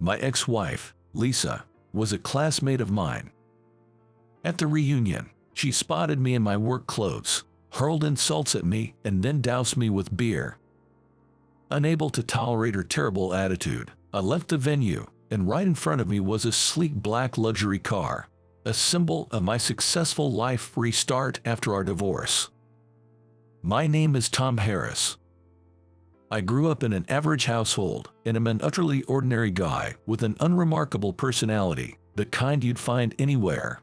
My ex-wife, Lisa, was a classmate of mine. At the reunion, she spotted me in my work clothes, hurled insults at me, and then doused me with beer. Unable to tolerate her terrible attitude, I left the venue, and right in front of me was a sleek black luxury car, a symbol of my successful life restart after our divorce. My name is Tom Harris. I grew up in an average household, and am an utterly ordinary guy with an unremarkable personality, the kind you'd find anywhere.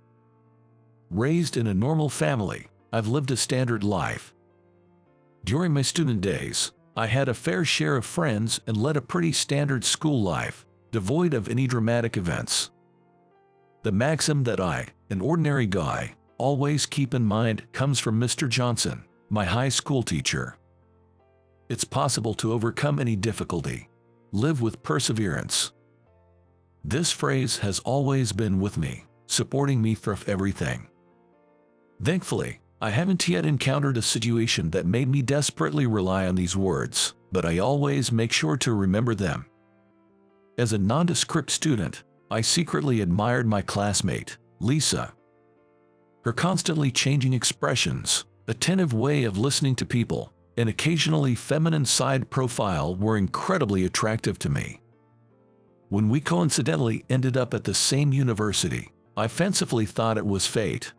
Raised in a normal family, I've lived a standard life. During my student days, I had a fair share of friends and led a pretty standard school life, devoid of any dramatic events. The maxim that I, an ordinary guy, always keep in mind comes from Mr. Johnson, my high school teacher. It's possible to overcome any difficulty. Live with perseverance. This phrase has always been with me, supporting me through everything. Thankfully, I haven't yet encountered a situation that made me desperately rely on these words, but I always make sure to remember them. As a nondescript student, I secretly admired my classmate, Lisa. Her constantly changing expressions, attentive way of listening to people, and occasionally feminine side profile were incredibly attractive to me. When we coincidentally ended up at the same university, I fancifully thought it was fate.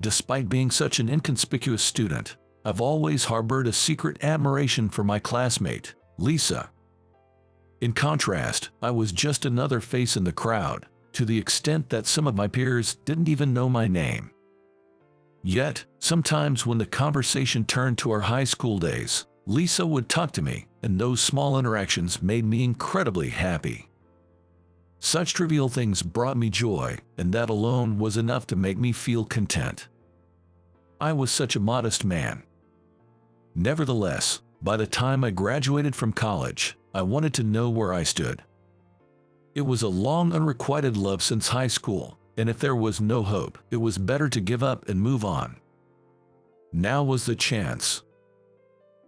Despite being such an inconspicuous student, I've always harbored a secret admiration for my classmate, Lisa. In contrast, I was just another face in the crowd, to the extent that some of my peers didn't even know my name. Yet, sometimes when the conversation turned to our high school days, Lisa would talk to me, and those small interactions made me incredibly happy. Such trivial things brought me joy, and that alone was enough to make me feel content. I was such a modest man. Nevertheless, by the time I graduated from college, I wanted to know where I stood. It was a long unrequited love since high school, and if there was no hope, it was better to give up and move on. Now was the chance.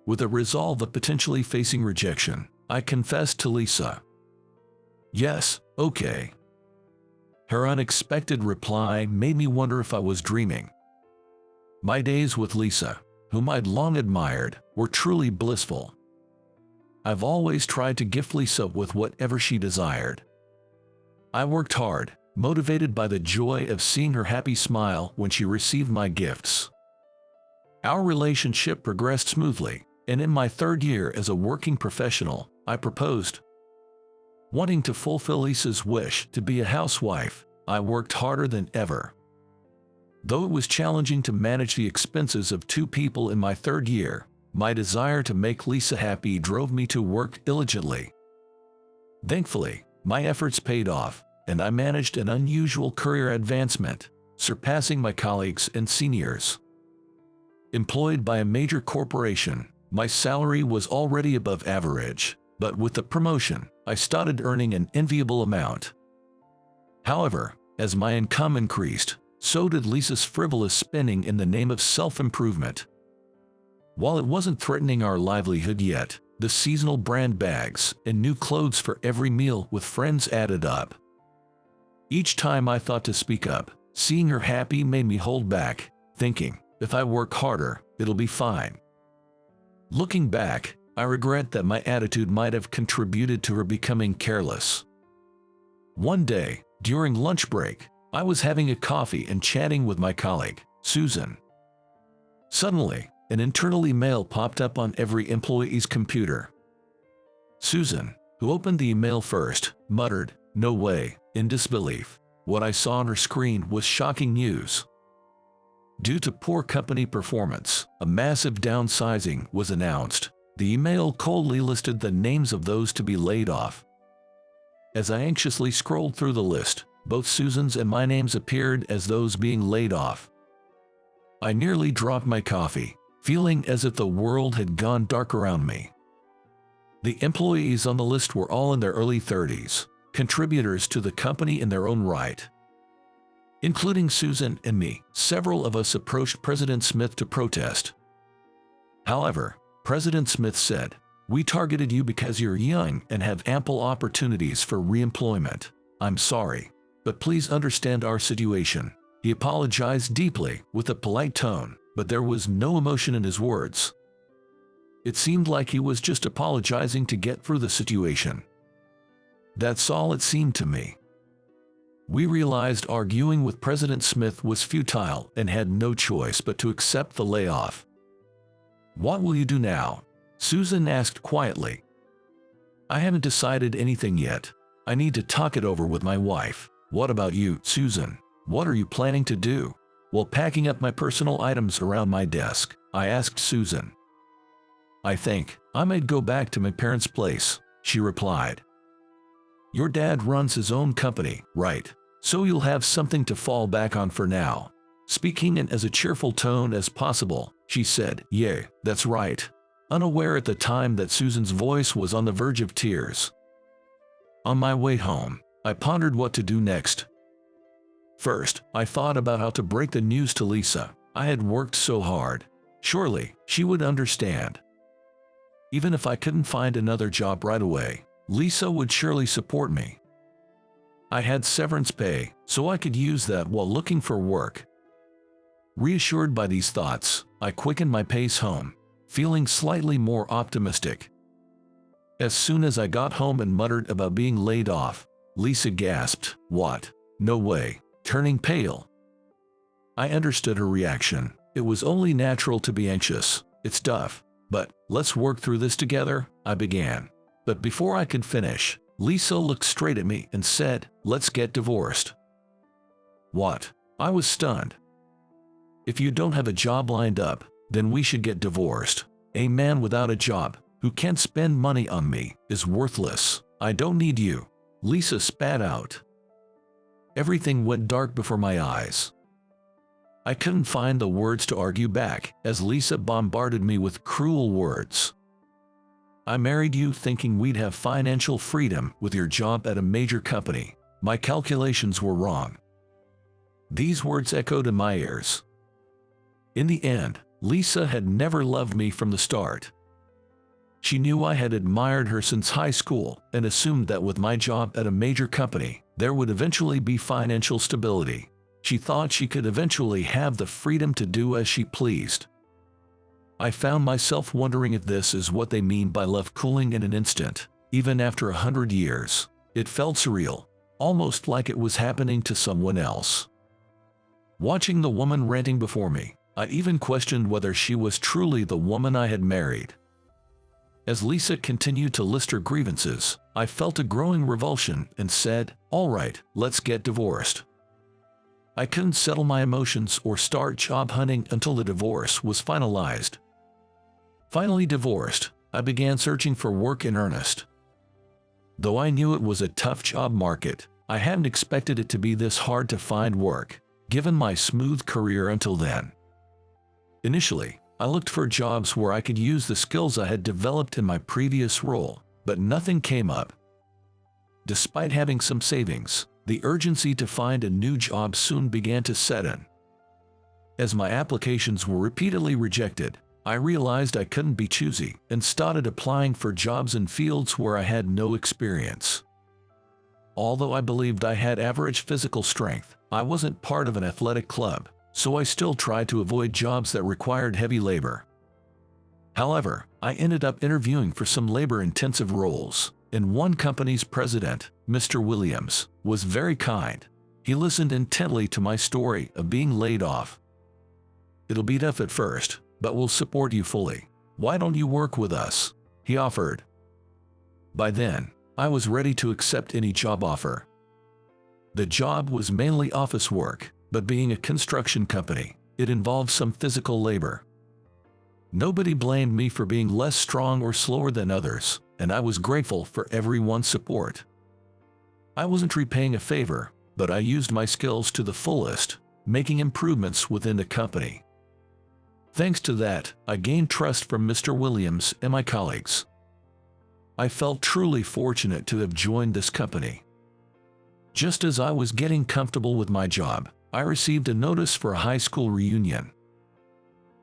With a resolve of potentially facing rejection, I confessed to Lisa. Yes, okay. Her unexpected reply made me wonder if I was dreaming. My days with Lisa, whom I'd long admired, were truly blissful. I've always tried to gift Lisa with whatever she desired. I worked hard, motivated by the joy of seeing her happy smile when she received my gifts. Our relationship progressed smoothly, and in my third year as a working professional, I proposed. Wanting to fulfill Lisa's wish to be a housewife, I worked harder than ever. Though it was challenging to manage the expenses of two people in my third year, my desire to make Lisa happy drove me to work diligently. Thankfully, my efforts paid off, and I managed an unusual career advancement, surpassing my colleagues and seniors. Employed by a major corporation, my salary was already above average, but with the promotion, I started earning an enviable amount. However, as my income increased, so did Lisa's frivolous spending in the name of self-improvement. While it wasn't threatening our livelihood yet, the seasonal brand bags and new clothes for every meal with friends added up. Each time I thought to speak up, seeing her happy made me hold back, thinking, if I work harder, it'll be fine. Looking back, I regret that my attitude might have contributed to her becoming careless. One day, during lunch break, I was having a coffee and chatting with my colleague, Susan. Suddenly, an internal email popped up on every employee's computer. Susan, who opened the email first, muttered, "No way," in disbelief. What I saw on her screen was shocking news. Due to poor company performance, a massive downsizing was announced. The email coldly listed the names of those to be laid off. As I anxiously scrolled through the list, both Susan's and my names appeared as those being laid off. I nearly dropped my coffee, feeling as if the world had gone dark around me. The employees on the list were all in their early 30s, contributors to the company in their own right. Including Susan and me, several of us approached President Smith to protest. However, President Smith said, We targeted you because you're young and have ample opportunities for re-employment. I'm sorry, but please understand our situation." He apologized deeply with a polite tone, but there was no emotion in his words. It seemed like he was just apologizing to get through the situation. That's all it seemed to me. We realized arguing with President Smith was futile and had no choice but to accept the layoff. "What will you do now?" Susan asked quietly. "I haven't decided anything yet. I need to talk it over with my wife." "What about you, Susan? What are you planning to do?" "While packing up my personal items around my desk," I asked Susan. "I think I might go back to my parents' place," she replied. "Your dad runs his own company, right? So you'll have something to fall back on for now." Speaking in as a cheerful tone as possible, she said, "Yeah, that's right," unaware at the time that Susan's voice was on the verge of tears. On my way home, I pondered what to do next. First, I thought about how to break the news to Lisa. I had worked so hard. Surely, she would understand. Even if I couldn't find another job right away, Lisa would surely support me. I had severance pay, so I could use that while looking for work. Reassured by these thoughts, I quickened my pace home, feeling slightly more optimistic. As soon as I got home and muttered about being laid off, Lisa gasped, "What? No way," turning pale. I understood her reaction. It was only natural to be anxious. "It's tough, but let's work through this together," I began. But before I could finish, Lisa looked straight at me and said, "Let's get divorced." What? I was stunned. "If you don't have a job lined up, then we should get divorced. A man without a job, who can't spend money on me, is worthless. I don't need you," Lisa spat out. Everything went dark before my eyes. I couldn't find the words to argue back as Lisa bombarded me with cruel words. "I married you thinking we'd have financial freedom with your job at a major company. My calculations were wrong." These words echoed in my ears. In the end, Lisa had never loved me from the start. She knew I had admired her since high school and assumed that with my job at a major company, there would eventually be financial stability. She thought she could eventually have the freedom to do as she pleased. I found myself wondering if this is what they mean by love cooling in an instant, even after 100 years. It felt surreal, almost like it was happening to someone else. Watching the woman ranting before me, I even questioned whether she was truly the woman I had married. As Lisa continued to list her grievances, I felt a growing revulsion and said, "All right, let's get divorced." I couldn't settle my emotions or start job hunting until the divorce was finalized. Finally divorced, I began searching for work in earnest. Though I knew it was a tough job market, I hadn't expected it to be this hard to find work, given my smooth career until then. Initially, I looked for jobs where I could use the skills I had developed in my previous role, but nothing came up. Despite having some savings, the urgency to find a new job soon began to set in. As my applications were repeatedly rejected, I realized I couldn't be choosy and started applying for jobs in fields where I had no experience. Although I believed I had average physical strength, I wasn't part of an athletic club, so I still tried to avoid jobs that required heavy labor. However, I ended up interviewing for some labor-intensive roles, and one company's president, Mr. Williams, was very kind. He listened intently to my story of being laid off. "It'll be tough at first, but we'll support you fully. Why don't you work with us?" he offered. By then, I was ready to accept any job offer. The job was mainly office work, but being a construction company, it involved some physical labor. Nobody blamed me for being less strong or slower than others, and I was grateful for everyone's support. I wasn't repaying a favor, but I used my skills to the fullest, making improvements within the company. Thanks to that, I gained trust from Mr. Williams and my colleagues. I felt truly fortunate to have joined this company. Just as I was getting comfortable with my job, I received a notice for a high school reunion.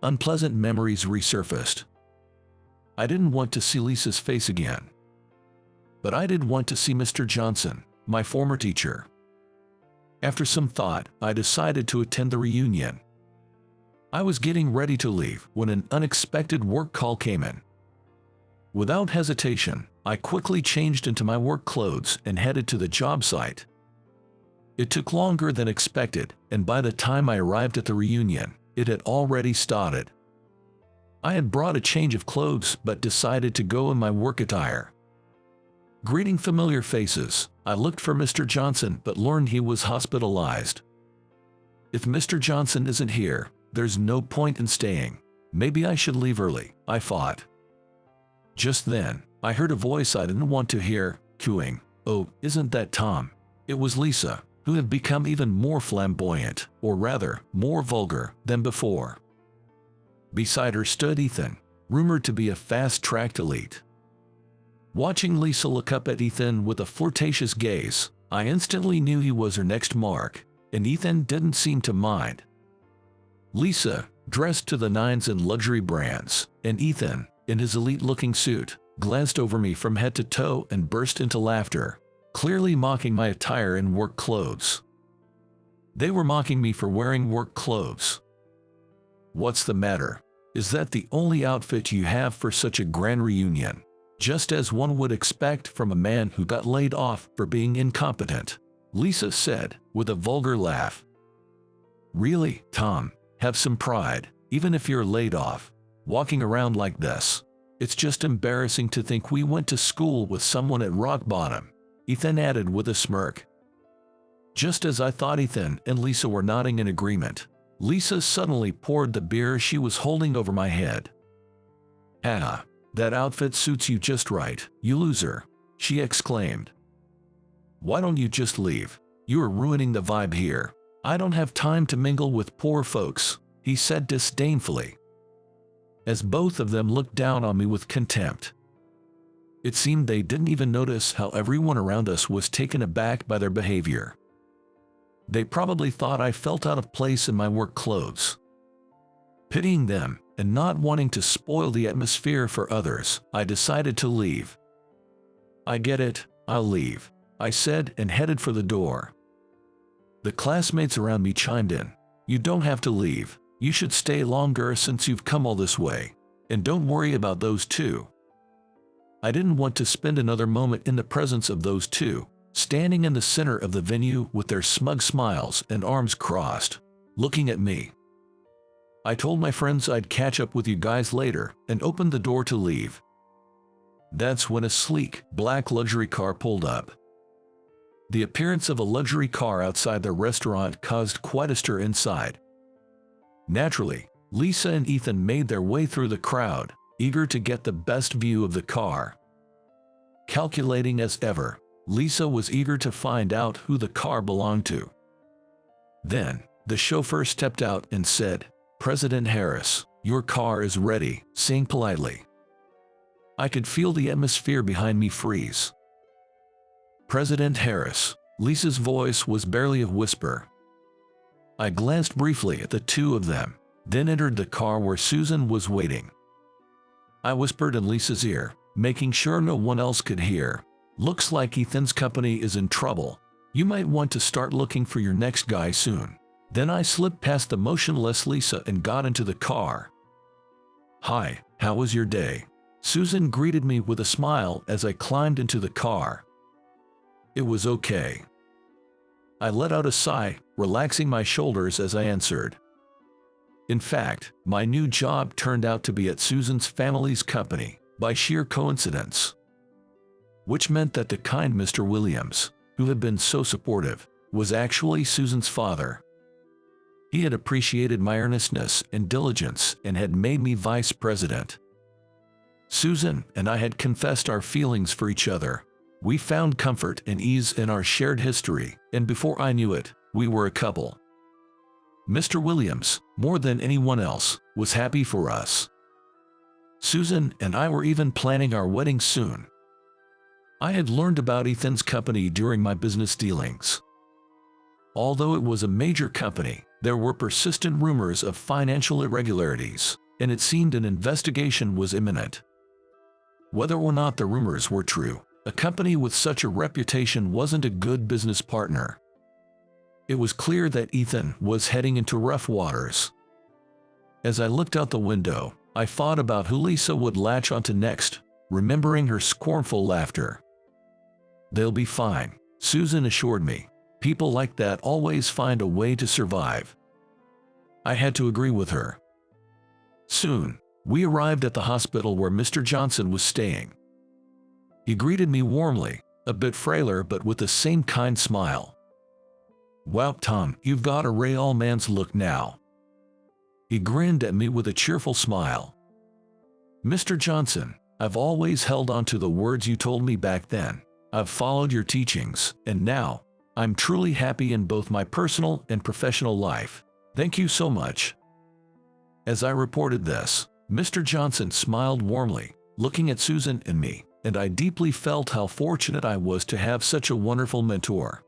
Unpleasant memories resurfaced. I didn't want to see Lisa's face again. But I did want to see Mr. Johnson, my former teacher. After some thought, I decided to attend the reunion. I was getting ready to leave when an unexpected work call came in. Without hesitation, I quickly changed into my work clothes and headed to the job site. It took longer than expected, and by the time I arrived at the reunion, it had already started. I had brought a change of clothes but decided to go in my work attire. Greeting familiar faces, I looked for Mr. Johnson but learned he was hospitalized. If Mr. Johnson isn't here, there's no point in staying. Maybe I should leave early, I thought. Just then, I heard a voice I didn't want to hear, cooing, "Oh, isn't that Tom?" It was Lisa, who had become even more flamboyant, or rather, more vulgar, than before. Beside her stood Ethan, rumored to be a fast-tracked elite. Watching Lisa look up at Ethan with a flirtatious gaze, I instantly knew he was her next mark, and Ethan didn't seem to mind. Lisa, dressed to the nines in luxury brands, and Ethan, in his elite-looking suit, glanced over me from head to toe and burst into laughter, clearly mocking my attire in work clothes. They were mocking me for wearing work clothes. "What's the matter? Is that the only outfit you have for such a grand reunion?" Just as one would expect from a man who got laid off for being incompetent, Lisa said, with a vulgar laugh. "Really, Tom, have some pride, even if you're laid off. Walking around like this. It's just embarrassing to think we went to school with someone at rock bottom," Ethan added with a smirk. Just as I thought Ethan and Lisa were nodding in agreement, Lisa suddenly poured the beer she was holding over my head. "Ah, that outfit suits you just right, you loser," she exclaimed. "Why don't you just leave? You are ruining the vibe here." "I don't have time to mingle with poor folks," he said disdainfully, as both of them looked down on me with contempt. It seemed they didn't even notice how everyone around us was taken aback by their behavior. They probably thought I felt out of place in my work clothes. Pitying them, and not wanting to spoil the atmosphere for others, I decided to leave. "I get it, I'll leave," I said and headed for the door. The classmates around me chimed in. "You don't have to leave. You should stay longer since you've come all this way. And don't worry about those two." I didn't want to spend another moment in the presence of those two, standing in the center of the venue with their smug smiles and arms crossed, looking at me. I told my friends I'd catch up with you guys later and opened the door to leave. That's when a sleek, black luxury car pulled up. The appearance of a luxury car outside the restaurant caused quite a stir inside. Naturally, Lisa and Ethan made their way through the crowd, eager to get the best view of the car. Calculating as ever, Lisa was eager to find out who the car belonged to. Then, the chauffeur stepped out and said, "President Harris, your car is ready," saying politely. I could feel the atmosphere behind me freeze. "President Harris," Lisa's voice was barely a whisper. I glanced briefly at the two of them, then entered the car where Susan was waiting. I whispered in Lisa's ear, making sure no one else could hear, "Looks like Ethan's company is in trouble. You might want to start looking for your next guy soon." Then I slipped past the motionless Lisa and got into the car. "Hi, how was your day?" Susan greeted me with a smile as I climbed into the car. "It was okay." I let out a sigh, relaxing my shoulders as I answered. In fact, my new job turned out to be at Susan's family's company, by sheer coincidence. Which meant that the kind Mr. Williams, who had been so supportive, was actually Susan's father. He had appreciated my earnestness and diligence and had made me vice president. Susan and I had confessed our feelings for each other. We found comfort and ease in our shared history, and before I knew it, we were a couple. Mr. Williams, more than anyone else, was happy for us. Susan and I were even planning our wedding soon. I had learned about Ethan's company during my business dealings. Although it was a major company, there were persistent rumors of financial irregularities, and it seemed an investigation was imminent. Whether or not the rumors were true, a company with such a reputation wasn't a good business partner. It was clear that Ethan was heading into rough waters. As I looked out the window, I thought about who Lisa would latch onto next, remembering her scornful laughter. "They'll be fine," Susan assured me. "People like that always find a way to survive." I had to agree with her. Soon, we arrived at the hospital where Mr. Johnson was staying. He greeted me warmly, a bit frailer but with the same kind smile. "Wow, Tom, you've got a real man's look now." He grinned at me with a cheerful smile. "Mr. Johnson, I've always held on to the words you told me back then. I've followed your teachings, and now, I'm truly happy in both my personal and professional life. Thank you so much." As I reported this, Mr. Johnson smiled warmly, looking at Susan and me, and I deeply felt how fortunate I was to have such a wonderful mentor.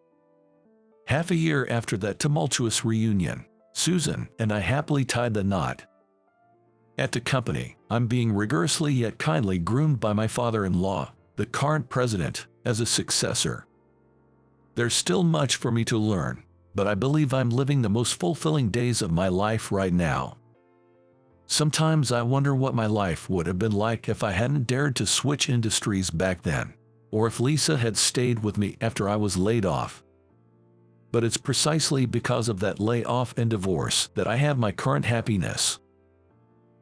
Half a year after that tumultuous reunion, Susan and I happily tied the knot. At the company, I'm being rigorously yet kindly groomed by my father-in-law, the current president, as a successor. There's still much for me to learn, but I believe I'm living the most fulfilling days of my life right now. Sometimes I wonder what my life would have been like if I hadn't dared to switch industries back then, or if Lisa had stayed with me after I was laid off. But it's precisely because of that layoff and divorce that I have my current happiness.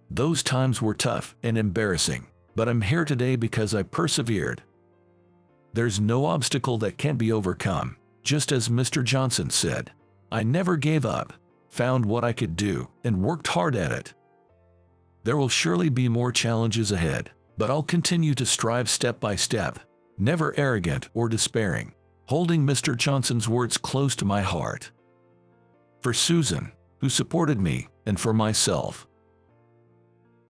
Those times were tough and embarrassing, but I'm here today because I persevered. There's no obstacle that can't be overcome, just as Mr. Johnson said. I never gave up, found what I could do, and worked hard at it. There will surely be more challenges ahead, but I'll continue to strive step by step, never arrogant or despairing, holding Mr. Johnson's words close to my heart. For Susan, who supported me, and for myself,